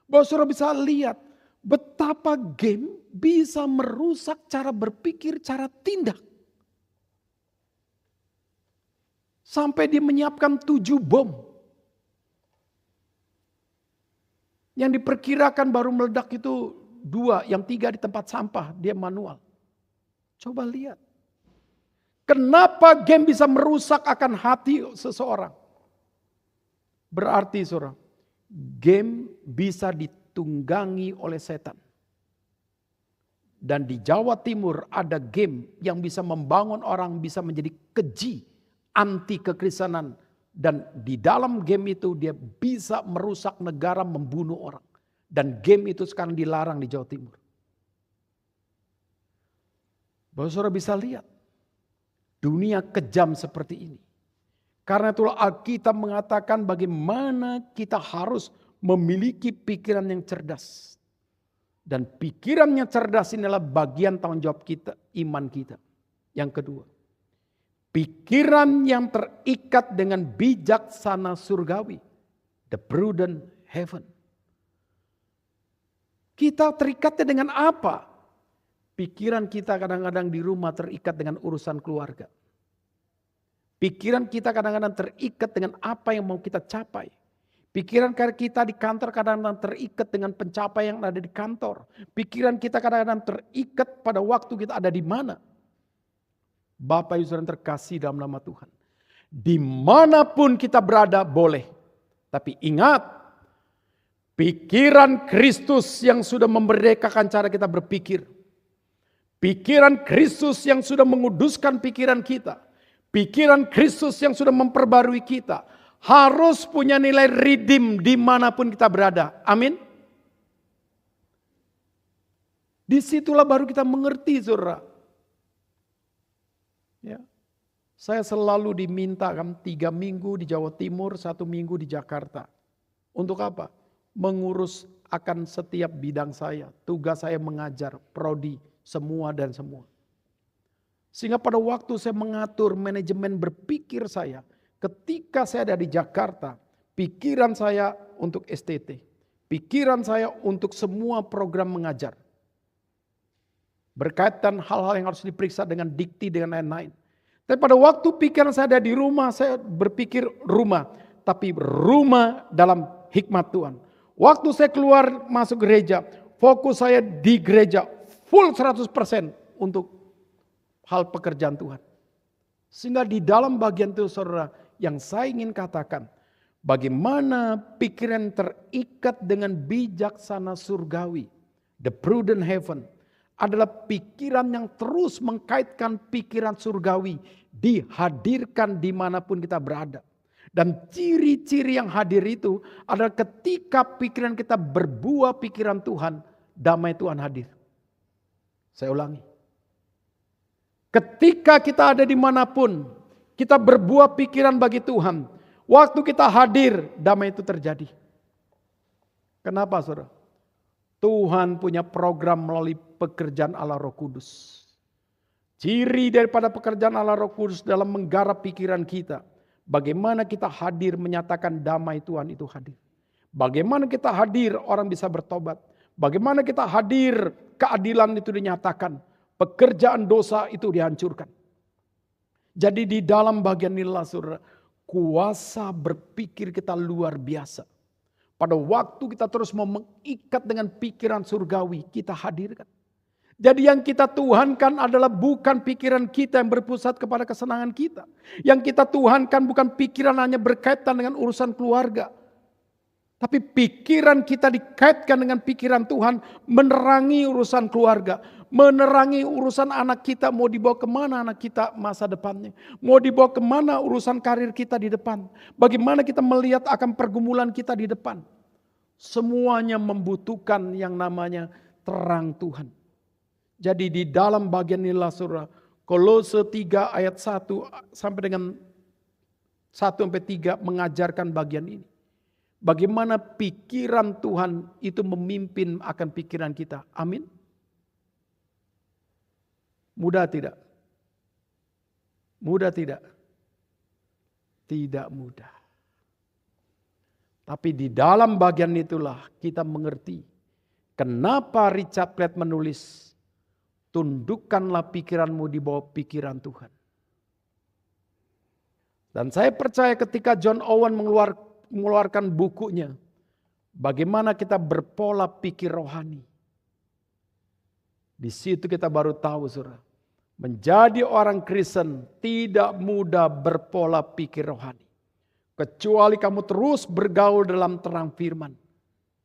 Bahwa saudara bisa lihat betapa game bisa merusak cara berpikir, cara tindak. Sampai dia menyiapkan 7 bom. Yang diperkirakan baru meledak itu 2, yang 3 di tempat sampah, dia manual. Coba lihat. Kenapa game bisa merusak akan hati seseorang? Berarti saudara, game bisa ditunggangi oleh setan. Dan di Jawa Timur ada game yang bisa membangun orang bisa menjadi keji, anti kekristenan. Dan di dalam game itu dia bisa merusak negara, membunuh orang. Dan game itu sekarang dilarang di Jawa Timur. Bahwa saudara bisa lihat. Dunia kejam seperti ini. Karena itulah Alkitab mengatakan bagaimana kita harus memiliki pikiran yang cerdas. Dan pikiran yang cerdas inilah bagian tanggung jawab kita, iman kita. Yang kedua. Pikiran yang terikat dengan bijaksana surgawi. The prudent heaven. Kita terikatnya dengan apa? Pikiran kita kadang-kadang di rumah terikat dengan urusan keluarga. Pikiran kita kadang-kadang terikat dengan apa yang mau kita capai. Pikiran kita di kantor kadang-kadang terikat dengan pencapaian yang ada di kantor. Pikiran kita kadang-kadang terikat pada waktu kita ada di mana. Bapak Ibu Saudara terkasih dalam nama Tuhan. Dimanapun kita berada boleh. Tapi ingat, pikiran Kristus yang sudah memerdekakan cara kita berpikir. Pikiran Kristus yang sudah menguduskan pikiran kita. Pikiran Kristus yang sudah memperbarui kita. Harus punya nilai redeem dimanapun kita berada. Amin. Disitulah baru kita mengerti saudara. Ya. Saya selalu diminta 3 minggu di Jawa Timur, 1 minggu di Jakarta. Untuk apa? Mengurus akan setiap bidang saya. Tugas saya mengajar, prodi, semua dan semua. Sehingga pada waktu saya mengatur manajemen berpikir saya. Ketika saya ada di Jakarta, pikiran saya untuk STT. Pikiran saya untuk semua program mengajar. Berkaitan hal-hal yang harus diperiksa dengan dikti, dengan lain-lain. Tapi pada waktu pikiran saya ada di rumah, saya berpikir rumah. Tapi rumah dalam hikmat Tuhan. Waktu saya keluar masuk gereja, fokus saya di gereja. Full 100% untuk hal pekerjaan Tuhan. Sehingga di dalam bagian itu saudara, yang saya ingin katakan. Bagaimana pikiran terikat dengan bijaksana surgawi. The prudent heaven. Adalah pikiran yang terus mengkaitkan pikiran surgawi. Dihadirkan dimanapun kita berada. Dan ciri-ciri yang hadir itu adalah ketika pikiran kita berbuah pikiran Tuhan. Damai Tuhan hadir. Saya ulangi. Ketika kita ada dimanapun. Kita berbuah pikiran bagi Tuhan. Waktu kita hadir damai itu terjadi. Kenapa saudara? Tuhan punya program melalui pekerjaan Allah Roh Kudus. Ciri daripada pekerjaan Allah Roh Kudus dalam menggarap pikiran kita. Bagaimana kita hadir menyatakan damai Tuhan itu hadir. Bagaimana kita hadir orang bisa bertobat. Bagaimana kita hadir keadilan itu dinyatakan. Pekerjaan dosa itu dihancurkan. Jadi di dalam bagian inilah saudara. Kuasa berpikir kita luar biasa. Pada waktu kita terus mau mengikat dengan pikiran surgawi, kita hadirkan. Jadi yang kita tuhankan adalah bukan pikiran kita yang berpusat kepada kesenangan kita. Yang kita tuhankan bukan pikiran hanya berkaitan dengan urusan keluarga. Tapi pikiran kita dikaitkan dengan pikiran Tuhan, menerangi urusan keluarga. Menerangi urusan anak kita, mau dibawa kemana anak kita masa depannya. Mau dibawa kemana urusan karir kita di depan. Bagaimana kita melihat akan pergumulan kita di depan. Semuanya membutuhkan yang namanya terang Tuhan. Jadi di dalam bagian inilah saudara, Kolose 3 ayat 1 sampai dengan 1-3 mengajarkan bagian ini. Bagaimana pikiran Tuhan itu memimpin akan pikiran kita. Amin. Mudah tidak? Mudah tidak? Tidak mudah. Tapi di dalam bagian itulah kita mengerti kenapa Richard Platt menulis, tundukkanlah pikiranmu di bawah pikiran Tuhan. Dan saya percaya ketika John Owen mengeluarkan bukunya, bagaimana kita berpola pikir rohani. Di situ kita baru tahu saudara, menjadi orang Kristen tidak mudah berpola pikir rohani. Kecuali kamu terus bergaul dalam terang firman.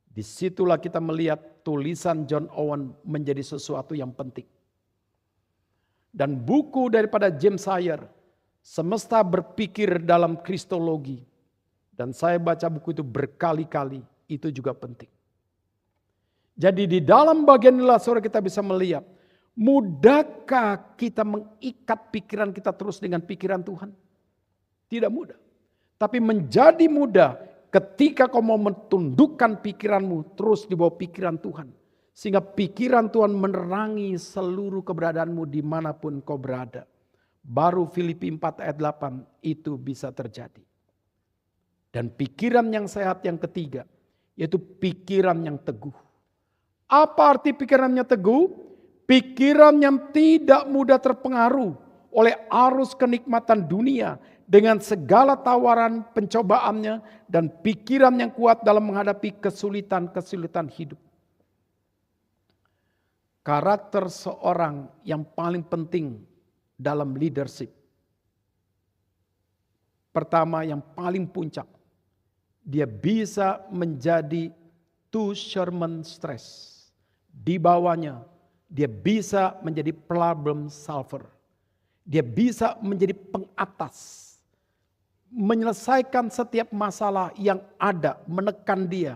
Disitulah kita melihat tulisan John Owen menjadi sesuatu yang penting. Dan buku daripada James Sire, Semesta Berpikir dalam Kristologi. Dan saya baca buku itu berkali-kali, itu juga penting. Jadi di dalam bagian inilah saudara kita bisa melihat, mudahkah kita mengikat pikiran kita terus dengan pikiran Tuhan? Tidak mudah. Tapi menjadi mudah ketika kau mau mentundukkan pikiranmu terus di bawah pikiran Tuhan. Sehingga pikiran Tuhan menerangi seluruh keberadaanmu dimanapun kau berada. Baru Filipi 4 ayat 8 itu bisa terjadi. Dan pikiran yang sehat yang ketiga, yaitu pikiran yang teguh. Apa arti pikiran yang teguh? Pikiran yang tidak mudah terpengaruh oleh arus kenikmatan dunia dengan segala tawaran pencobaannya dan pikiran yang kuat dalam menghadapi kesulitan-kesulitan hidup. Karakter seorang yang paling penting dalam leadership. Pertama yang paling puncak, dia bisa menjadi two Sherman stress. Di bawahnya dia bisa menjadi problem solver. Dia bisa menjadi pengatas. Menyelesaikan setiap masalah yang ada, menekan dia,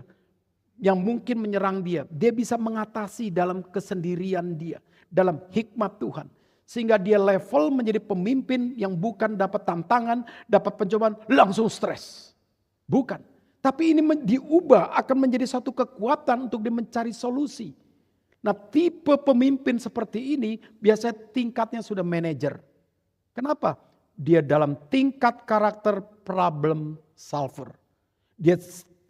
yang mungkin menyerang dia. Dia bisa mengatasi dalam kesendirian dia, dalam hikmat Tuhan. Sehingga dia level menjadi pemimpin yang bukan dapat tantangan, dapat pencobaan, langsung stres. Bukan. Tapi ini diubah akan menjadi satu kekuatan untuk dia mencari solusi. Nah tipe pemimpin seperti ini biasanya tingkatnya sudah manajer. Kenapa? Dia dalam tingkat karakter problem solver. Dia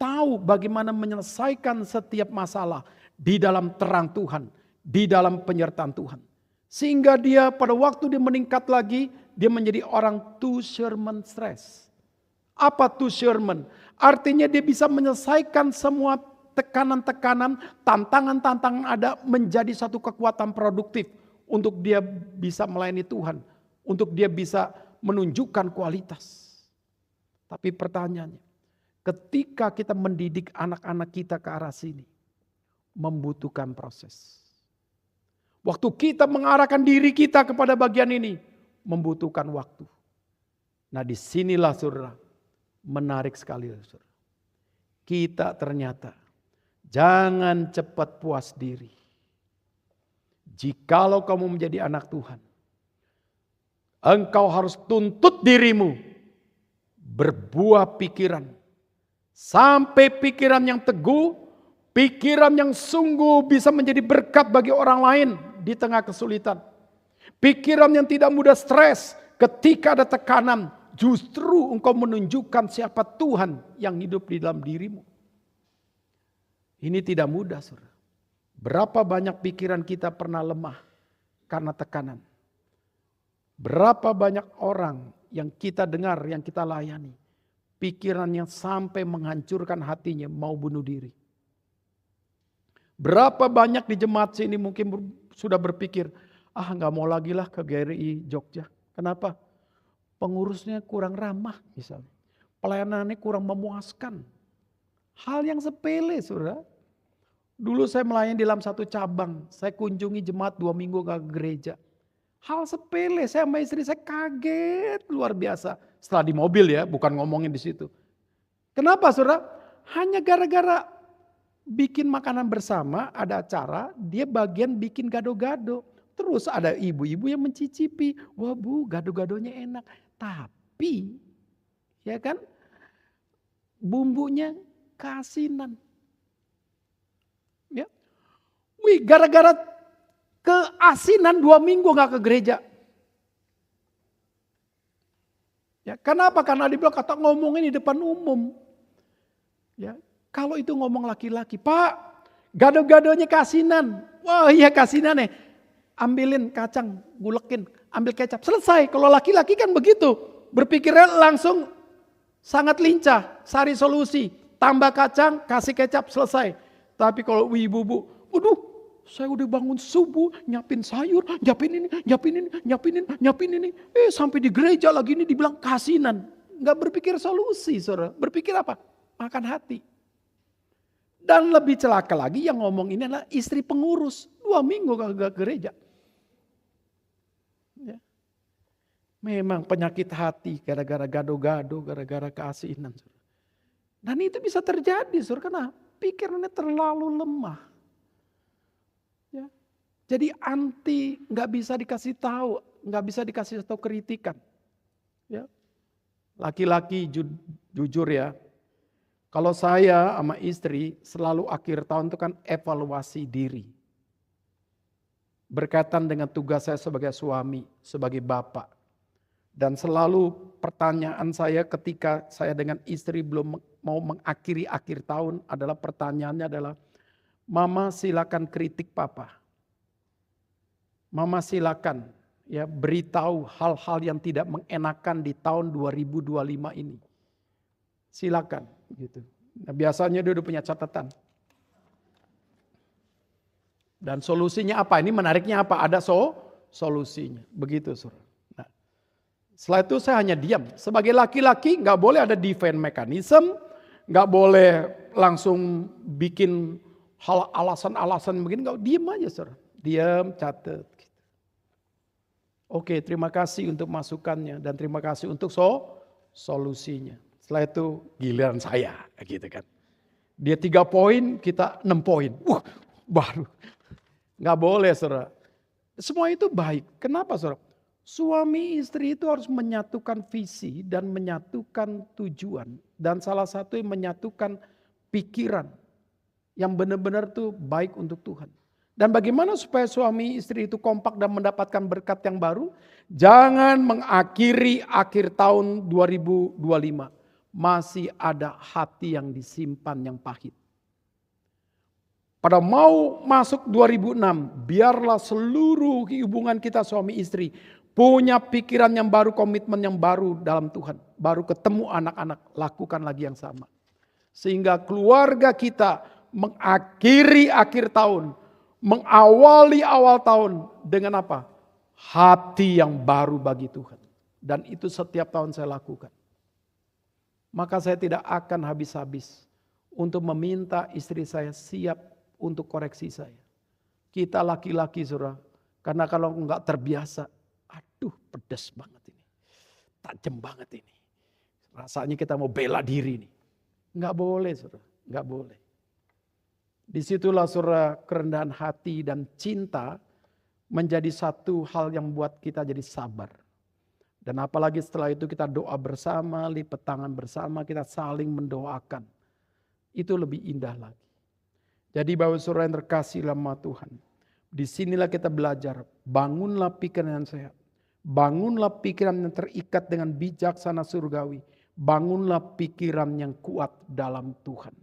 tahu bagaimana menyelesaikan setiap masalah di dalam terang Tuhan, di dalam penyertaan Tuhan. Sehingga dia pada waktu dia meningkat lagi, dia menjadi orang two Sherman stress. Apa two Sherman? Artinya dia bisa menyelesaikan semua tekanan-tekanan, tantangan-tantangan ada menjadi satu kekuatan produktif untuk dia bisa melayani Tuhan, untuk dia bisa menunjukkan kualitas. Tapi pertanyaannya, ketika kita mendidik anak-anak kita ke arah sini, membutuhkan proses. Waktu kita mengarahkan diri kita kepada bagian ini, membutuhkan waktu. Nah disinilah saudara, menarik sekali saudara. Kita ternyata jangan cepat puas diri. Jikalau kamu menjadi anak Tuhan, engkau harus tuntut dirimu berbuah pikiran. Sampai pikiran yang teguh, pikiran yang sungguh bisa menjadi berkat bagi orang lain di tengah kesulitan. Pikiran yang tidak mudah stres ketika ada tekanan. Justru engkau menunjukkan siapa Tuhan yang hidup di dalam dirimu. Ini tidak mudah saudara. Berapa banyak pikiran kita pernah lemah karena tekanan. Berapa banyak orang yang kita dengar, yang kita layani. Pikirannya sampai menghancurkan hatinya mau bunuh diri. Berapa banyak di jemaat sini mungkin sudah berpikir, gak mau lagi lah ke GRI Jogja. Kenapa? Pengurusnya kurang ramah misalnya. Pelayanannya kurang memuaskan. Hal yang sepele saudara. Dulu saya melayani dalam satu cabang. Saya kunjungi jemaat 2 minggu ke gereja. Hal sepele, saya sama istri saya kaget luar biasa. Setelah di mobil ya, bukan ngomongin di situ. Kenapa saudara? Hanya gara-gara bikin makanan bersama, ada acara, dia bagian bikin gado-gado. Terus ada ibu-ibu yang mencicipi, wah Bu, gado-gadonya enak. Tapi, ya kan, bumbunya keasinan. Ya. Wih, gara-gara keasinan 2 minggu gak ke gereja. Ya, kenapa? Karena di blog kata ngomongin di depan umum. Ya, kalau itu ngomong laki-laki, Pak, gado-gadonya keasinan. Wah iya keasinan nih. Ambilin kacang, gulekin, ambil kecap, selesai. Kalau laki-laki kan begitu, berpikirnya langsung sangat lincah, cari solusi, tambah kacang, kasih kecap, selesai. Tapi kalau ibu-ibu, waduh, saya udah bangun subuh, nyiapin sayur, nyiapin ini. Sampai di gereja lagi ini dibilang kasinan. Nggak berpikir solusi, saudara. Berpikir apa? Makan hati. Dan lebih celaka lagi yang ngomong ini adalah istri pengurus. 2 minggu gak ke gereja. Ya. Memang penyakit hati gara-gara gado-gado, gara-gara keasinan. Dan itu bisa terjadi, saudara, karena pikirannya terlalu lemah. Ya. Jadi anti, nggak bisa dikasih tahu, nggak bisa dikasih tahu kritikan. Ya. Laki-laki jujur ya, kalau saya sama istri selalu akhir tahun itu kan evaluasi diri. Berkaitan dengan tugas saya sebagai suami, sebagai bapak. Dan selalu pertanyaan saya ketika saya dengan istri belum mau mengakhiri akhir tahun adalah pertanyaannya adalah, Mama silakan kritik papa. Mama silakan ya beritahu hal-hal yang tidak mengenakan di tahun 2025 ini. Silakan gitu. Nah, biasanya dia udah punya catatan. Dan solusinya apa? Ini menariknya apa? Ada solusinya. Begitu, saudara. Nah, setelah itu saya hanya diam. Sebagai laki-laki nggak boleh ada defense mechanism, nggak boleh langsung bikin hal alasan-alasan begini. Nggak, diam aja, saudara. Diam, catat. Oke, terima kasih untuk masukannya dan terima kasih untuk solusinya. Setelah itu giliran saya, gitu kan. Dia 3 poin, kita 6 poin. Wah, baru. Nggak boleh, saudara. Semua itu baik. Kenapa, saudara? Suami istri itu harus menyatukan visi dan menyatukan tujuan. Dan salah satu yang menyatukan pikiran. Yang benar-benar tuh baik untuk Tuhan. Dan bagaimana supaya suami istri itu kompak dan mendapatkan berkat yang baru? Jangan mengakhiri akhir tahun 2025. Masih ada hati yang disimpan yang pahit. Pada mau masuk 2006, biarlah seluruh hubungan kita suami istri punya pikiran yang baru, komitmen yang baru dalam Tuhan. Baru ketemu anak-anak, lakukan lagi yang sama. Sehingga keluarga kita mengakhiri akhir tahun, mengawali awal tahun dengan apa? Hati yang baru bagi Tuhan. Dan itu setiap tahun saya lakukan. Maka saya tidak akan habis-habis untuk meminta istri saya siap untuk koreksi saya. Kita laki-laki, saudara, karena kalau enggak terbiasa, aduh pedas banget ini. Tajam banget ini. Rasanya kita mau bela diri nih. Enggak boleh, saudara, enggak boleh. Disitulah, saudara, kerendahan hati dan cinta menjadi satu hal yang buat kita jadi sabar. Dan apalagi setelah itu kita doa bersama, lipat tangan bersama, kita saling mendoakan. Itu lebih indah lagi. Jadi Bapak Saudara yang terkasih dalam Tuhan. Disinilah kita belajar, bangunlah pikiran yang sehat. Bangunlah pikiran yang terikat dengan bijaksana surgawi. Bangunlah pikiran yang kuat dalam Tuhan.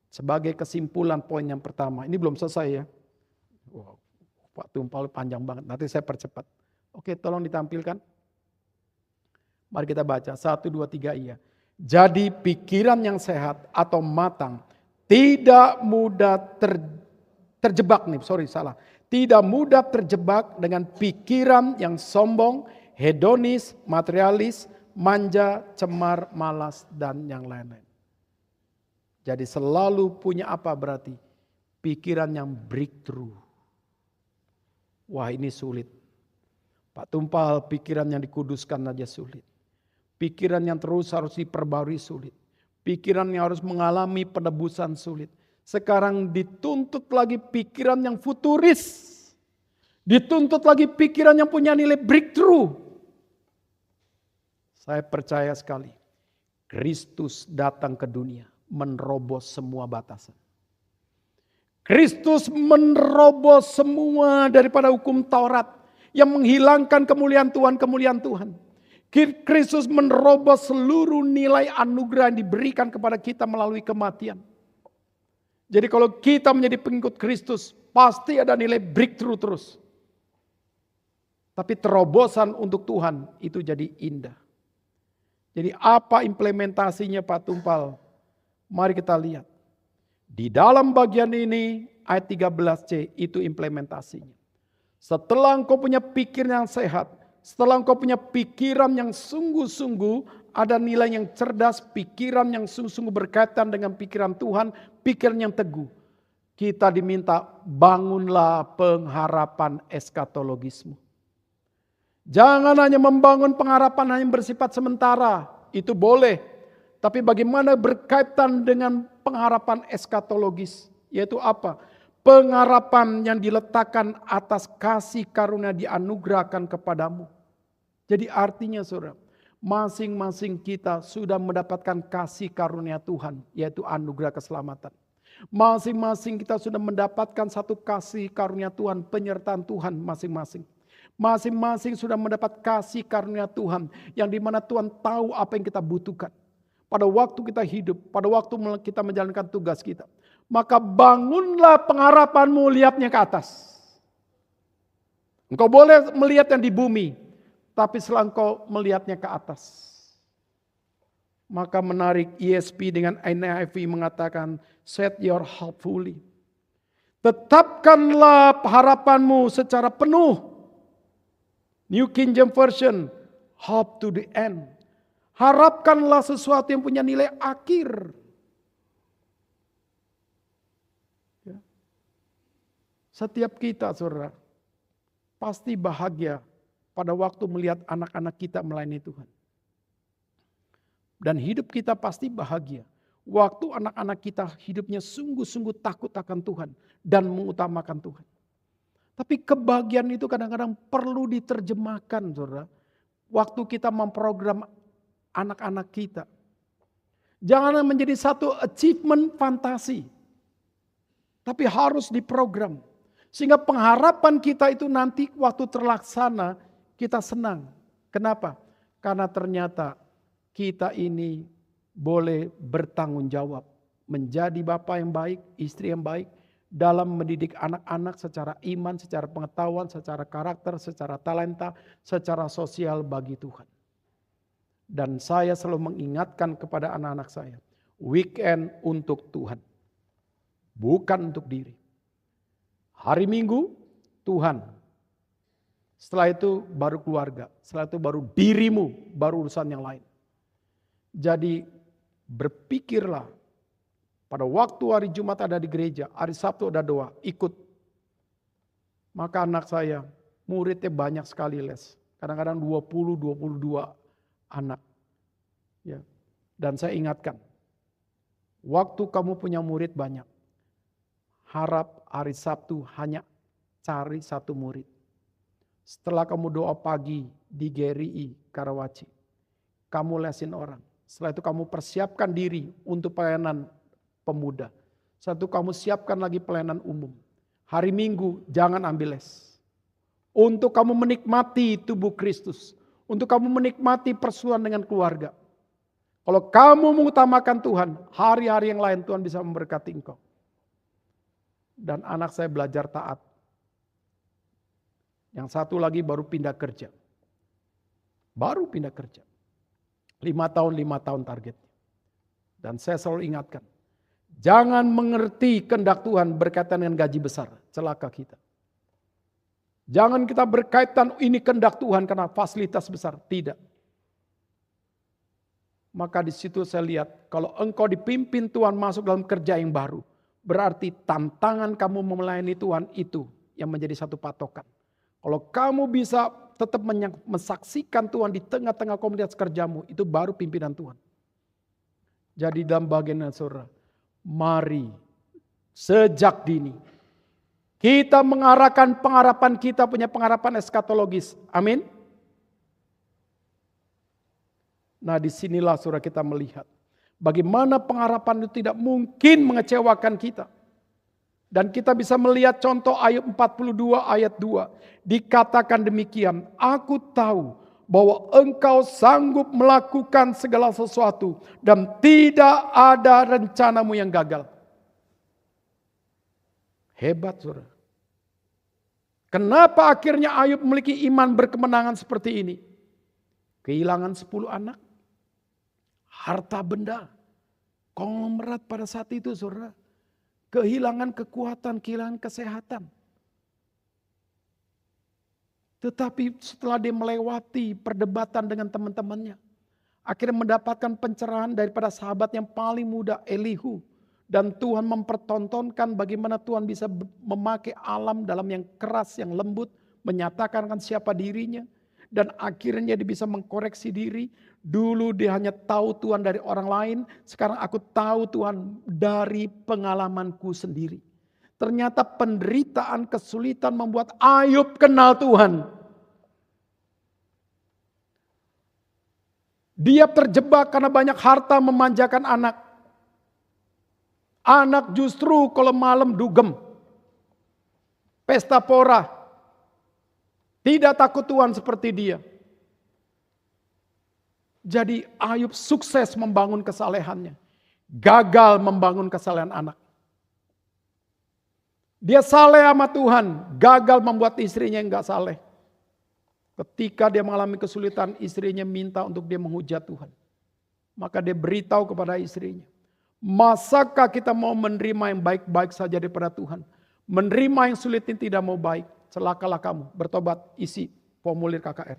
Sebagai kesimpulan poin yang pertama, ini belum selesai ya. Wow, Pak Tumpal panjang banget, nanti saya percepat. Oke, tolong ditampilkan. Mari kita baca, 1, 2, 3 iya. Jadi pikiran yang sehat atau matang, tidak mudah terjebak nih, Tidak mudah terjebak dengan pikiran yang sombong, hedonis, materialis, manja, cemar, malas, dan yang lain-lain. Jadi selalu punya apa berarti? Pikiran yang breakthrough. Wah ini sulit. Pak Tumpal, pikiran yang dikuduskan aja sulit. Pikiran yang terus harus diperbarui sulit. Pikiran yang harus mengalami penebusan sulit. Sekarang dituntut lagi pikiran yang futuris. Dituntut lagi pikiran yang punya nilai breakthrough. Saya percaya sekali, Kristus datang ke dunia menerobos semua batasan. Kristus menerobos semua daripada hukum Taurat yang menghilangkan kemuliaan Tuhan. Kristus menerobos seluruh nilai anugerah yang diberikan kepada kita melalui kematian. Jadi kalau kita menjadi pengikut Kristus, pasti ada nilai breakthrough terus. Tapi terobosan untuk Tuhan itu jadi indah. Jadi apa implementasinya Pak Tumpal? Mari kita lihat. Di dalam bagian ini ayat 13c itu implementasinya. Setelah engkau punya pikiran yang sehat, setelah engkau punya pikiran yang sungguh-sungguh, ada nilai yang cerdas, pikiran yang sungguh-sungguh berkaitan dengan pikiran Tuhan, pikiran yang teguh. Kita diminta bangunlah pengharapan eskatologismu. Jangan hanya membangun pengharapan yang bersifat sementara, itu boleh. Tapi bagaimana berkaitan dengan pengharapan eskatologis, yaitu apa? Pengharapan yang diletakkan atas kasih karunia dianugerahkan kepadamu. Jadi artinya saudara, masing-masing kita sudah mendapatkan kasih karunia Tuhan, yaitu anugerah keselamatan. Masing-masing kita sudah mendapatkan satu kasih karunia Tuhan, penyertaan Tuhan masing-masing. Masing-masing sudah mendapat kasih karunia Tuhan yang dimana Tuhan tahu apa yang kita butuhkan. Pada waktu kita hidup, pada waktu kita menjalankan tugas kita. Maka bangunlah pengharapanmu, lihatnya ke atas. Engkau boleh melihat yang di bumi, tapi setelah engkau melihatnya ke atas. Maka menarik ESV dengan NIV mengatakan, set your heart fully. Tetapkanlah harapanmu secara penuh. New King James Version, hope to the end. Harapkanlah sesuatu yang punya nilai akhir. Ya. Setiap kita, saudara, pasti bahagia pada waktu melihat anak-anak kita melayani Tuhan. Dan hidup kita pasti bahagia waktu anak-anak kita hidupnya sungguh-sungguh takut akan Tuhan dan mengutamakan Tuhan. Tapi kebahagiaan itu kadang-kadang perlu diterjemahkan, saudara. Waktu kita memprogram anak-anak kita. Jangan menjadi satu achievement fantasi. Tapi harus diprogram. Sehingga pengharapan kita itu nanti waktu terlaksana kita senang. Kenapa? Karena ternyata kita ini boleh bertanggung jawab. Menjadi bapak yang baik, istri yang baik. Dalam mendidik anak-anak secara iman, secara pengetahuan, secara karakter, secara talenta, secara sosial bagi Tuhan. Dan saya selalu mengingatkan kepada anak-anak saya, weekend untuk Tuhan, bukan untuk diri. Hari Minggu, Tuhan. Setelah itu baru keluarga, setelah itu baru dirimu, baru urusan yang lain. Jadi berpikirlah. Pada waktu hari Jumat ada di gereja, hari Sabtu ada doa, ikut. Maka anak saya, muridnya banyak sekali les. Kadang-kadang 20-22 anak. Ya. Dan saya ingatkan, waktu kamu punya murid banyak, harap hari Sabtu hanya cari satu murid. Setelah kamu doa pagi di GRI Karawaci, kamu lesin orang. Setelah itu kamu persiapkan diri untuk pelayanan pemuda. Satu, kamu siapkan lagi pelayanan umum. Hari Minggu jangan ambil les. Untuk kamu menikmati tubuh Kristus. Untuk kamu menikmati persekutuan dengan keluarga. Kalau kamu mengutamakan Tuhan, hari-hari yang lain Tuhan bisa memberkati engkau. Dan anak saya belajar taat. Yang satu lagi baru pindah kerja. Baru pindah kerja. 5 tahun targetnya. Dan saya selalu ingatkan, jangan mengerti kehendak Tuhan berkaitan dengan gaji besar, celaka kita. Jangan kita berkaitan ini kehendak Tuhan karena fasilitas besar, tidak. Maka di situ saya lihat, kalau engkau dipimpin Tuhan masuk dalam kerja yang baru, berarti tantangan kamu melayani Tuhan itu yang menjadi satu patokan. Kalau kamu bisa tetap mensaksikan Tuhan di tengah-tengah komunitas kerjamu, itu baru pimpinan Tuhan. Jadi dalam bagian saudara, mari Sejak dini. Kita mengarahkan pengharapan kita punya pengharapan eskatologis. Amin. Nah disinilah saudara kita melihat. Bagaimana pengharapan itu tidak mungkin mengecewakan kita. Dan kita bisa melihat contoh Ayub 42 ayat 2. Dikatakan demikian, aku tahu bahwa engkau sanggup melakukan segala sesuatu. Dan tidak ada rencanamu yang gagal. Hebat saudara. Kenapa akhirnya Ayub memiliki iman berkemenangan seperti ini? Kehilangan 10 anak. Harta benda. Konglomerat pada saat itu saudara. Kehilangan kekuatan, kehilangan kesehatan. Tetapi setelah dia melewati perdebatan dengan teman-temannya. Akhirnya mendapatkan pencerahan daripada sahabat yang paling muda, Elihu. Dan Tuhan mempertontonkan bagaimana Tuhan bisa memakai alam dalam yang keras, yang lembut. Menyatakan siapa dirinya. Dan akhirnya dia bisa mengkoreksi diri. Dulu dia hanya tahu Tuhan dari orang lain. Sekarang aku tahu Tuhan dari pengalamanku sendiri. Ternyata penderitaan, kesulitan membuat Ayub kenal Tuhan. Dia terjebak karena banyak harta memanjakan anak. Anak justru kalau malam dugem. Pesta pora. Tidak takut Tuhan seperti dia. Jadi Ayub sukses membangun kesalehannya. Gagal membangun kesalehan anak. Dia saleh sama Tuhan. Gagal membuat istrinya yang gak saleh. Ketika dia mengalami kesulitan, istrinya minta untuk dia menghujat Tuhan. Maka dia beritahu kepada istrinya. Masakah kita mau menerima yang baik-baik saja daripada Tuhan? Menerima yang sulit ini tidak mau baik. Celakalah kamu, bertobat, isi formulir KKR.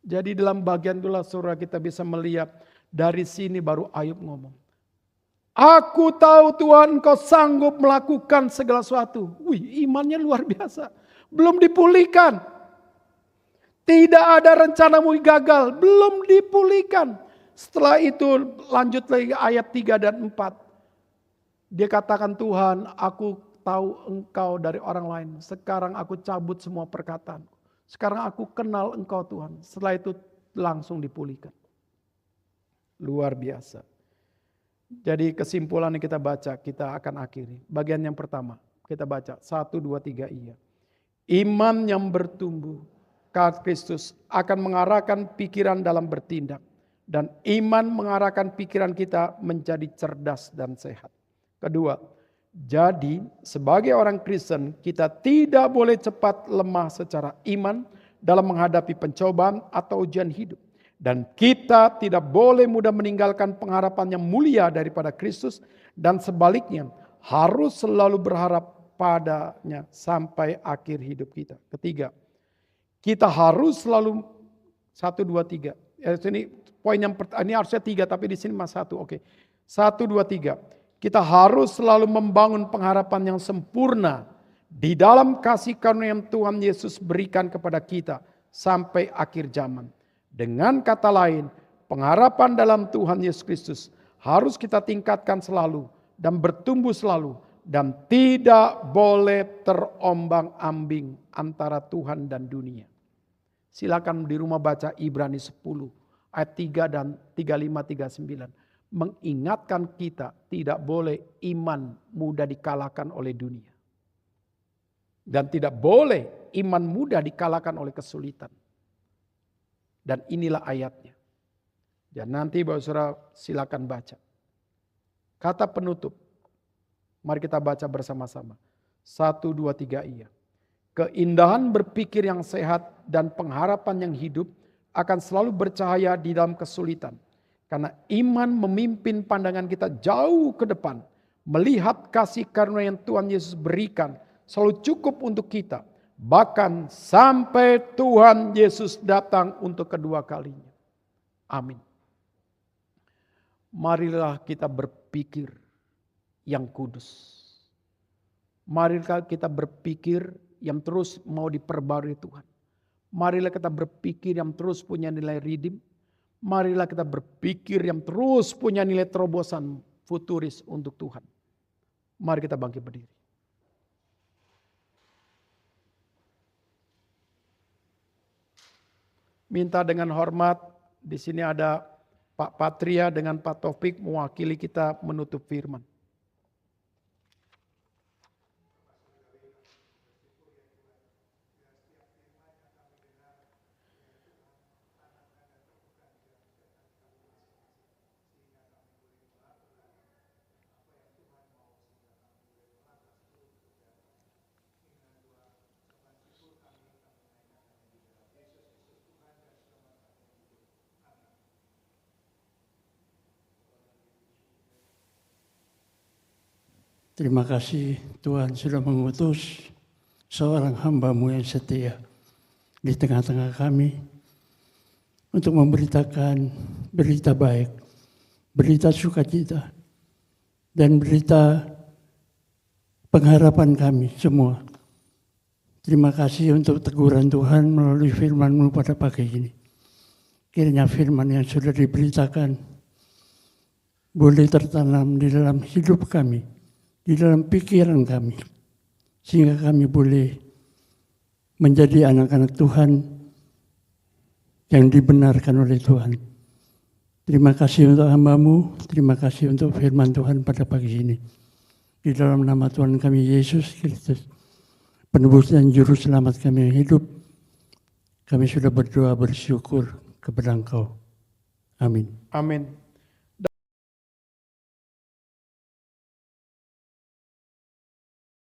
Jadi dalam bagian itulah saudara kita bisa melihat. Dari sini baru Ayub ngomong. Aku tahu Tuhan engkau sanggup melakukan segala sesuatu. Wih, imannya luar biasa. Belum dipulihkan. Tidak ada rencanamu gagal, belum dipulihkan. Setelah itu lanjut lagi ayat 3 dan 4. Dia katakan Tuhan, aku tahu engkau dari orang lain. Sekarang aku cabut semua perkataan. Sekarang aku kenal engkau Tuhan. Setelah itu langsung dipulihkan. Luar biasa. Jadi kesimpulan yang kita baca, kita akan akhiri. Bagian yang pertama, kita baca 1, 2, 3 iya. Iman yang bertumbuh. Kristus akan mengarahkan pikiran dalam bertindak. Dan iman mengarahkan pikiran kita menjadi cerdas dan sehat. Kedua, jadi sebagai orang Kristen kita tidak boleh cepat lemah secara iman dalam menghadapi pencobaan atau ujian hidup. Dan kita tidak boleh mudah meninggalkan pengharapan yang mulia daripada Kristus. Dan sebaliknya harus selalu berharap padanya sampai akhir hidup kita. Ketiga, kita harus selalu 1, 2, 3. Ini poin yang ini harusnya 3 tapi di sini masih 1. Oke. 1, 2, 3. Kita harus selalu membangun pengharapan yang sempurna di dalam kasih karunia yang Tuhan Yesus berikan kepada kita sampai akhir zaman. Dengan kata lain, pengharapan dalam Tuhan Yesus Kristus harus kita tingkatkan selalu dan bertumbuh selalu dan tidak boleh terombang-ambing antara Tuhan dan dunia. Silakan di rumah baca Ibrani 10 ayat 3 dan 35, 39. Mengingatkan kita tidak boleh iman mudah dikalahkan oleh dunia. Dan tidak boleh iman mudah dikalahkan oleh kesulitan. Dan inilah ayatnya. Dan nanti Bapak Saudara silakan baca. Kata penutup. Mari kita baca bersama-sama. 1, 2, 3 iya. Keindahan berpikir yang sehat dan pengharapan yang hidup akan selalu bercahaya di dalam kesulitan. Karena iman memimpin pandangan kita jauh ke depan. Melihat kasih karunia yang Tuhan Yesus berikan selalu cukup untuk kita. Bahkan sampai Tuhan Yesus datang untuk kedua kalinya. Amin. Marilah kita berpikir yang kudus. Marilah kita berpikir yang terus mau diperbarui Tuhan. Marilah kita berpikir yang terus punya nilai redeem. marilah kita berpikir yang terus punya nilai terobosan futuris untuk Tuhan. Mari kita bangkit berdiri. Minta dengan hormat, di sini ada Pak Patria dengan Pak Taufik mewakili kita menutup firman. Terima kasih Tuhan sudah mengutus seorang hamba-Mu yang setia di tengah-tengah kami untuk memberitakan berita baik, berita sukacita, dan berita pengharapan kami semua. Terima kasih untuk teguran Tuhan melalui firman-Mu pada pagi ini. Kiranya firman yang sudah diberitakan boleh tertanam di dalam hidup kami, di dalam pikiran kami, sehingga kami boleh menjadi anak-anak Tuhan yang dibenarkan oleh Tuhan. Terima kasih untuk hamba-Mu, terima kasih untuk firman Tuhan pada pagi ini. Di dalam nama Tuhan kami Yesus Kristus, penebus dan juru selamat kami yang hidup, kami sudah berdoa bersyukur kepada Engkau. Amin. Amin.